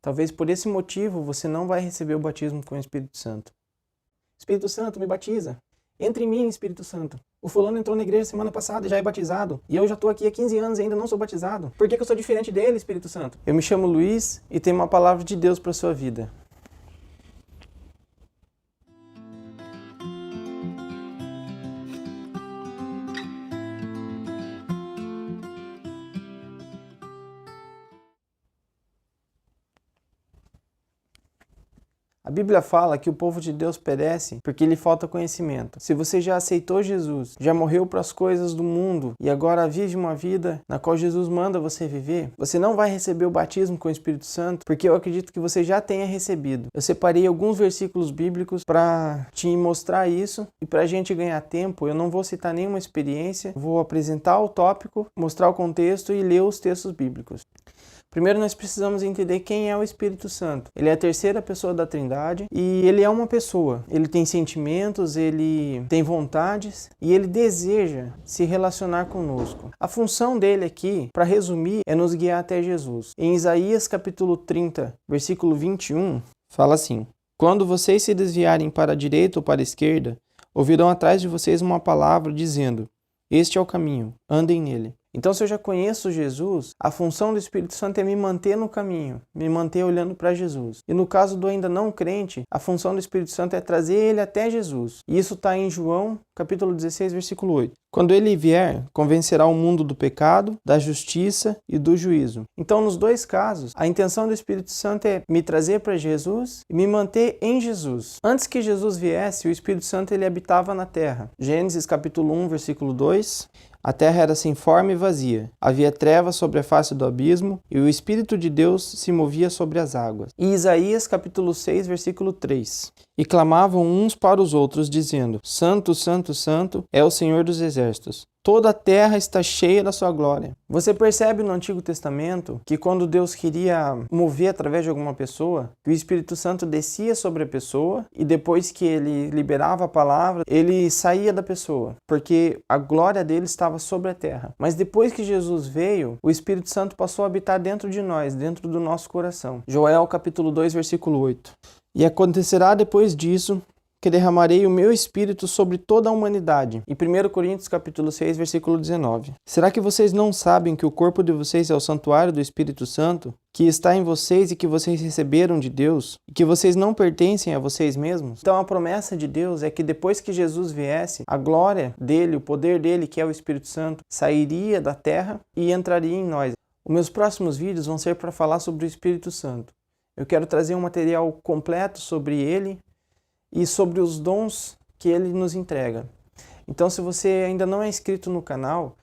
Talvez por esse motivo você não vai receber o batismo com o Espírito Santo. Espírito Santo, me batiza. Entra em mim, Espírito Santo. O fulano entrou na igreja semana passada e já é batizado. E eu já estou aqui há 15 anos e ainda não sou batizado. Por que eu sou diferente dele, Espírito Santo? Eu me chamo Luiz e tenho uma palavra de Deus para a sua vida. A Bíblia fala que o povo de Deus perece porque lhe falta conhecimento. Se você já aceitou Jesus, já morreu para as coisas do mundo e agora vive uma vida na qual Jesus manda você viver, você não vai receber o batismo com o Espírito Santo, porque eu acredito que você já tenha recebido. Eu separei alguns versículos bíblicos para te mostrar isso e para a gente ganhar tempo. Eu não vou citar nenhuma experiência, vou apresentar o tópico, mostrar o contexto e ler os textos bíblicos. Primeiro nós precisamos entender quem é o Espírito Santo. Ele é a terceira pessoa da Trindade e ele é uma pessoa. Ele tem sentimentos, ele tem vontades e ele deseja se relacionar conosco. A função dele aqui, para resumir, é nos guiar até Jesus. Em Isaías capítulo 30, versículo 21, fala assim: Quando vocês se desviarem para a direita ou para a esquerda, ouvirão atrás de vocês uma palavra dizendo: Este é o caminho, andem nele. Então, se eu já conheço Jesus, a função do Espírito Santo é me manter no caminho, me manter olhando para Jesus. E no caso do ainda não crente, a função do Espírito Santo é trazer ele até Jesus. E isso está em João, capítulo 16, versículo 8. Quando ele vier, convencerá o mundo do pecado, da justiça e do juízo. Então, nos dois casos, a intenção do Espírito Santo é me trazer para Jesus e me manter em Jesus. Antes que Jesus viesse, o Espírito Santo ele habitava na terra. Gênesis capítulo 1, versículo 2. A terra era sem forma e vazia. Havia trevas sobre a face do abismo, e o Espírito de Deus se movia sobre as águas. E Isaías capítulo 6, versículo 3. E clamavam uns para os outros, dizendo: Santo, Santo, Santo é o Senhor dos Exércitos. Toda a terra está cheia da sua glória. Você percebe no Antigo Testamento que quando Deus queria mover através de alguma pessoa, o Espírito Santo descia sobre a pessoa e depois que ele liberava a palavra, ele saía da pessoa, porque a glória dele estava sobre a terra. Mas depois que Jesus veio, o Espírito Santo passou a habitar dentro de nós, dentro do nosso coração. Joel capítulo 2, versículo 8. E acontecerá depois disso que derramarei o meu Espírito sobre toda a humanidade. E 1 Coríntios capítulo 6, versículo 19. Será que vocês não sabem que o corpo de vocês é o santuário do Espírito Santo, que está em vocês e que vocês receberam de Deus, e que vocês não pertencem a vocês mesmos? Então a promessa de Deus é que depois que Jesus viesse, a glória dele, o poder dele, que é o Espírito Santo, sairia da terra e entraria em nós. Os meus próximos vídeos vão ser para falar sobre o Espírito Santo. Eu quero trazer um material completo sobre ele e sobre os dons que ele nos entrega. Então, se você ainda não é inscrito no canal,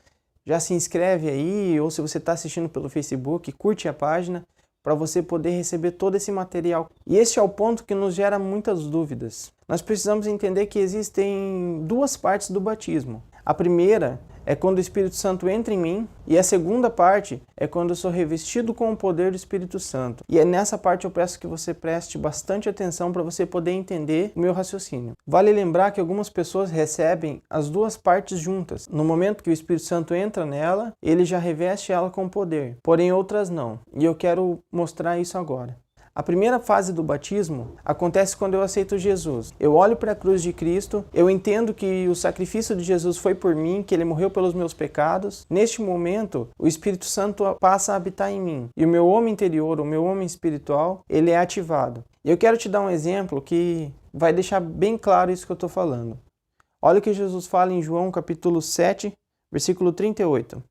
já se inscreve aí, ou se você está assistindo pelo Facebook, curte a página para você poder receber todo esse material. E esse é o ponto que nos gera muitas dúvidas. Nós precisamos entender que existem duas partes do batismo. A primeira é quando o Espírito Santo entra em mim, e a segunda parte é quando eu sou revestido com o poder do Espírito Santo. E é nessa parte eu peço que você preste bastante atenção para você poder entender o meu raciocínio. Vale lembrar que algumas pessoas recebem as duas partes juntas. No momento que o Espírito Santo entra nela, ele já reveste ela com poder, porém outras não. E eu quero mostrar isso agora. A primeira fase do batismo acontece quando eu aceito Jesus. Eu olho para a cruz de Cristo, eu entendo que o sacrifício de Jesus foi por mim, que ele morreu pelos meus pecados. Neste momento, o Espírito Santo passa a habitar em mim. E o meu homem interior, o meu homem espiritual, ele é ativado. E eu quero te dar um exemplo que vai deixar bem claro isso que eu estou falando. Olha o que Jesus fala em João capítulo 7, versículo 38.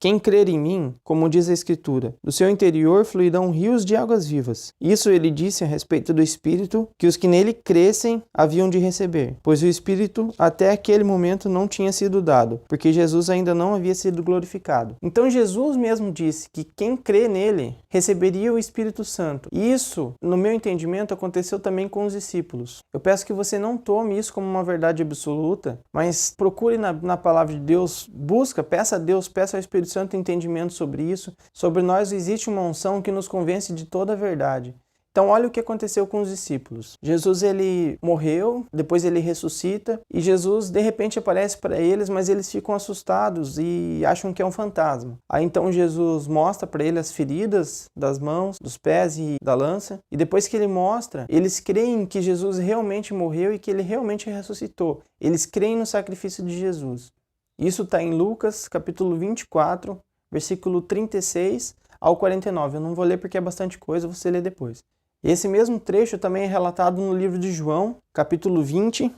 Quem crer em mim, como diz a Escritura, do seu interior fluirão rios de águas vivas. Isso ele disse a respeito do Espírito que os que nele crescem haviam de receber, pois o Espírito até aquele momento não tinha sido dado, porque Jesus ainda não havia sido glorificado. Então Jesus mesmo disse que quem crê nele receberia o Espírito Santo. E isso, no meu entendimento, aconteceu também com os discípulos. Eu peço que você não tome isso como uma verdade absoluta, mas procure na palavra de Deus, peça a Deus, peça ao Espírito Santo entendimento sobre isso. Sobre nós existe uma unção que nos convence de toda a verdade. Então olha o que aconteceu com os discípulos. Jesus ele morreu, depois ele ressuscita e Jesus de repente aparece para eles, mas eles ficam assustados e acham que é um fantasma. Aí então Jesus mostra para eles as feridas das mãos, dos pés e da lança, e depois que ele mostra, eles creem que Jesus realmente morreu e que ele realmente ressuscitou. Eles creem no sacrifício de Jesus. Isso está em Lucas capítulo 24, versículo 36 ao 49. Eu não vou ler porque é bastante coisa, você lê depois. Esse mesmo trecho também é relatado no livro de João, capítulo 20,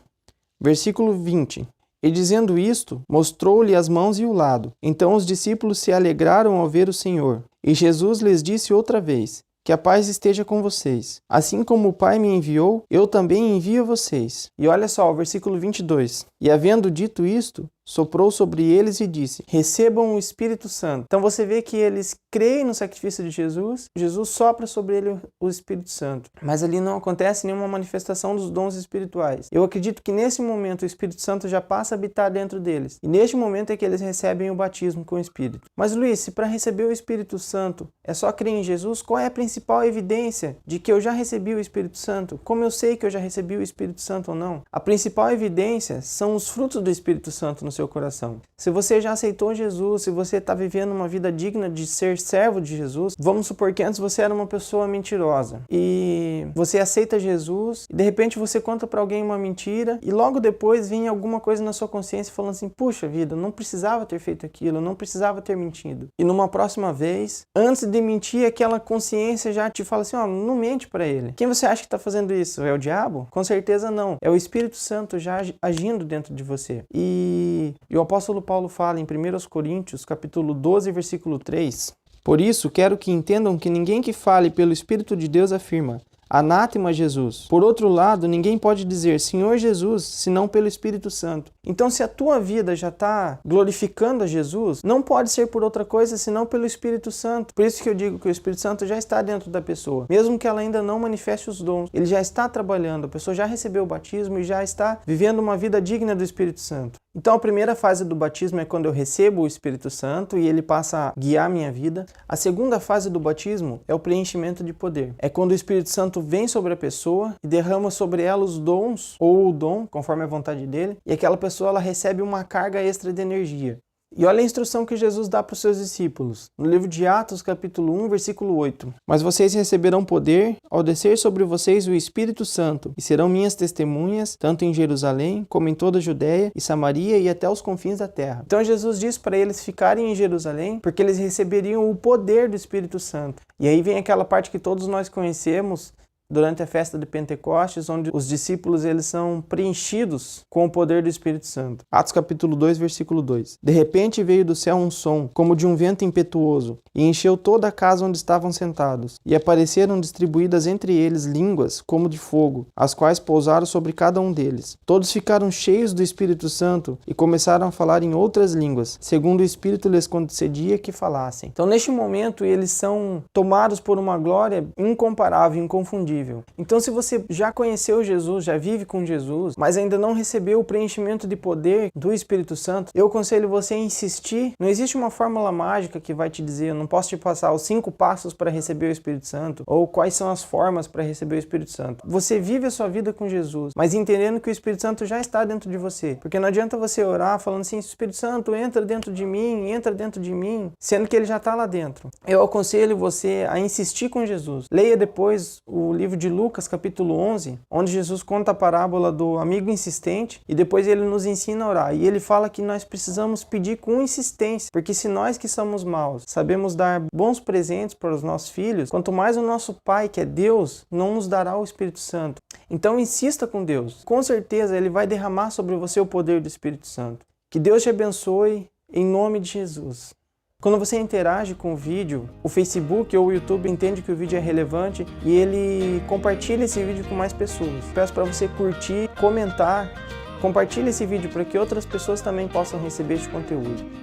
versículo 20. E dizendo isto, mostrou-lhe as mãos e o lado. Então os discípulos se alegraram ao ver o Senhor. E Jesus lhes disse outra vez: que a paz esteja com vocês. Assim como o Pai me enviou, eu também envio vocês. E olha só, o versículo 22. E havendo dito isto, soprou sobre eles e disse: recebam o Espírito Santo. Então você vê que eles creem no sacrifício de Jesus, Jesus sopra sobre ele o Espírito Santo. Mas ali não acontece nenhuma manifestação dos dons espirituais. Eu acredito que nesse momento o Espírito Santo já passa a habitar dentro deles. E neste momento é que eles recebem o batismo com o Espírito. Mas Luiz, se para receber o Espírito Santo é só crer em Jesus, qual é a principal evidência de que eu já recebi o Espírito Santo? Como eu sei que eu já recebi o Espírito Santo ou não? A principal evidência são os frutos do Espírito Santo no seu coração. Se você já aceitou Jesus, se você está vivendo uma vida digna de ser servo de Jesus, vamos supor que antes você era uma pessoa mentirosa e você aceita Jesus e de repente você conta para alguém uma mentira e logo depois vem alguma coisa na sua consciência falando assim: puxa vida, eu não precisava ter feito aquilo, eu não precisava ter mentido. E numa próxima vez, antes de mentir, aquela consciência já te fala assim: ó, não mente para ele. Quem você acha que está fazendo isso? É o diabo? Com certeza não. É o Espírito Santo já agindo dentro de você. E o apóstolo Paulo fala em 1 Coríntios, capítulo 12, versículo 3: por isso, quero que entendam que ninguém que fale pelo Espírito de Deus afirma: anátema Jesus. Por outro lado, ninguém pode dizer Senhor Jesus, senão pelo Espírito Santo. Então, se a tua vida já está glorificando a Jesus, não pode ser por outra coisa senão pelo Espírito Santo. Por isso que eu digo que o Espírito Santo já está dentro da pessoa. Mesmo que ela ainda não manifeste os dons, ele já está trabalhando, a pessoa já recebeu o batismo e já está vivendo uma vida digna do Espírito Santo. Então, a primeira fase do batismo é quando eu recebo o Espírito Santo e ele passa a guiar minha vida. A segunda fase do batismo é o preenchimento de poder. É quando o Espírito Santo vem sobre a pessoa e derrama sobre ela os dons, ou o dom, conforme a vontade dele, e aquela pessoa ela recebe uma carga extra de energia. E olha a instrução que Jesus dá para os seus discípulos, no livro de Atos, capítulo 1, versículo 8. Mas vocês receberão poder ao descer sobre vocês o Espírito Santo, e serão minhas testemunhas, tanto em Jerusalém, como em toda a Judéia e Samaria e até os confins da terra. Então Jesus diz para eles ficarem em Jerusalém, porque eles receberiam o poder do Espírito Santo. E aí vem aquela parte que todos nós conhecemos, durante a festa de Pentecostes, onde os discípulos eles são preenchidos com o poder do Espírito Santo. Atos capítulo 2, versículo 2. De repente veio do céu um som, como de um vento impetuoso, e encheu toda a casa onde estavam sentados. E apareceram distribuídas entre eles línguas, como de fogo, as quais pousaram sobre cada um deles. Todos ficaram cheios do Espírito Santo e começaram a falar em outras línguas, segundo o Espírito lhes concedia que falassem. Então, neste momento, eles são tomados por uma glória incomparável, inconfundível. Então, se você já conheceu Jesus, já vive com Jesus, mas ainda não recebeu o preenchimento de poder do Espírito Santo, eu aconselho você a insistir. Não existe uma fórmula mágica que vai te dizer: eu não posso te passar os 5 passos para receber o Espírito Santo, ou quais são as formas para receber o Espírito Santo. Você vive a sua vida com Jesus, mas entendendo que o Espírito Santo já está dentro de você. Porque não adianta você orar falando assim: Espírito Santo, entra dentro de mim, sendo que ele já está lá dentro. Eu aconselho você a insistir com Jesus. Leia depois o livro de Lucas, capítulo 11, onde Jesus conta a parábola do amigo insistente e depois ele nos ensina a orar. E ele fala que nós precisamos pedir com insistência, porque se nós que somos maus sabemos dar bons presentes para os nossos filhos, quanto mais o nosso Pai, que é Deus, não nos dará o Espírito Santo. Então insista com Deus. Com certeza ele vai derramar sobre você o poder do Espírito Santo. Que Deus te abençoe em nome de Jesus. Quando você interage com o vídeo, o Facebook ou o YouTube entende que o vídeo é relevante e ele compartilha esse vídeo com mais pessoas. Peço para você curtir, comentar, compartilhe esse vídeo para que outras pessoas também possam receber este conteúdo.